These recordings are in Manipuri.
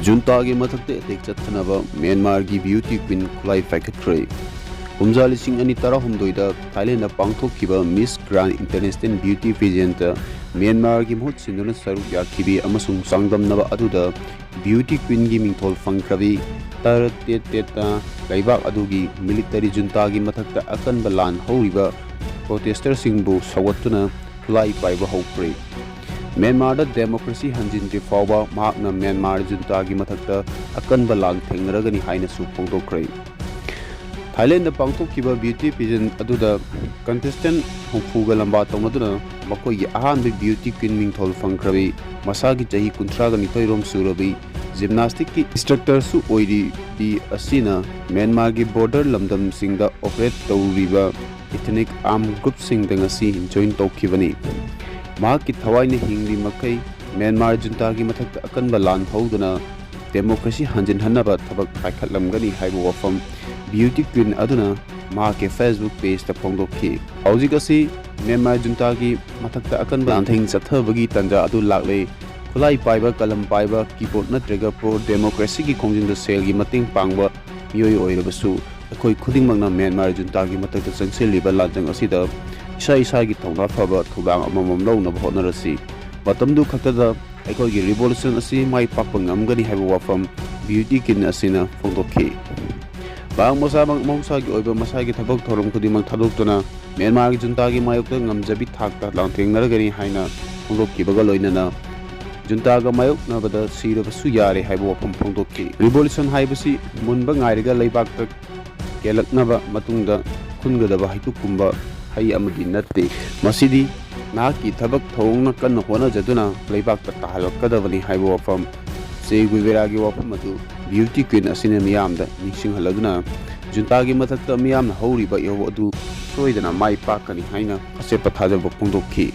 Junta gi mathakte attack chathanaba Myanmar gi beauty queen khutlai paikhatkre. Kumja lising ani tara humdoida Thailand pangthokkiba Miss Grand International Beauty Pageant Myanmar gi mahut sinduna saruk yakhibi amasung sangdamnaba aduda beauty queen gi mingthol fangkrabi teta laibak adugi military junta gi mathakta akanba lan horiba protester singbu sawatuna khutlai paiba hokre. Myanmar da democracy hanjin de fawba mahakna Myanmar junta gi mathakta akanba lang thengragani haina su phongdokre. Thailand da pangthokkiba beauty pageant aduda contestant humfuga lamba tawmaduna makoi gi ahanbi beauty queen mingthol fangkrabi masagi chahi 39 rom surabi gymnastic ki instructor su oiri bi asina Myanmar gi border lamdam singda operate tawriba ethnic armed group sing da ngasi join tawkhibani. Mahakki thawaina hingli makai Myanmar junta gi mathakta akanba lan howduna democracy hanjin hanaba thabak paikhatlamgani haibu wafam beauty queen aduna mahakki Facebook page ta phongdokhi. Hawjik asi Myanmar junta gi mathakta akanba lan thing chathabagi tanja adu laklei khulai paiba kalam paiba keyboard natraga pro democracy gi khongjing da sel gi mating pangba miyoi oirabasu akhoi khudingmangna Myanmar junta gi mathakta changseliba lanjang asida isa gi thongna phaba thudang amamam lawna bhonarasi matamdu khaktada akhoi revolution asi mai pakpangam gani haibu wafam beauty kin asina phongdokhi. Bang mosamang mongsa gi oiba masagi thabak thorom khudimang thadoktuna Myanmar gi junta gi mayokta ngamjabi thakta langthengnaragani haina phongdokki baga loinana junta ga mayokna bada sirabasu yare haibu wafam phongdokki. Revolution haibasi munba ngairiga leibakta kelaknaba matungda khungadaba haitukkumba hai amagi natte masidi naki thabak thongna kan hona jaduna leibak ta tahalakadabani haibo wafam se guveragi wafam adu beauty queen asine miyam da ningsing halagna junta gi mathakta miyam na horiba yo adu soidana mai pakani haina ase pathaja bopungdokhi.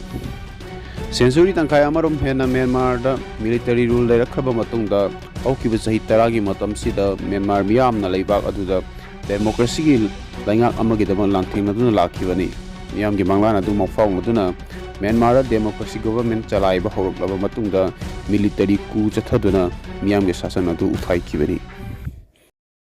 Century tangkai amarom hena Myanmar da military rule leirakhaba matungda aukiba sahi taragi matam sida Myanmar miyam na leibak adu da democracy gi laingak amagi da langthingna lakhibani. Miyam gi manglan adu mafau maduna Myanmar democracy government chalaiba horoklaba matungda military coup chathaduna miyam gi sasan adu uthai kibani.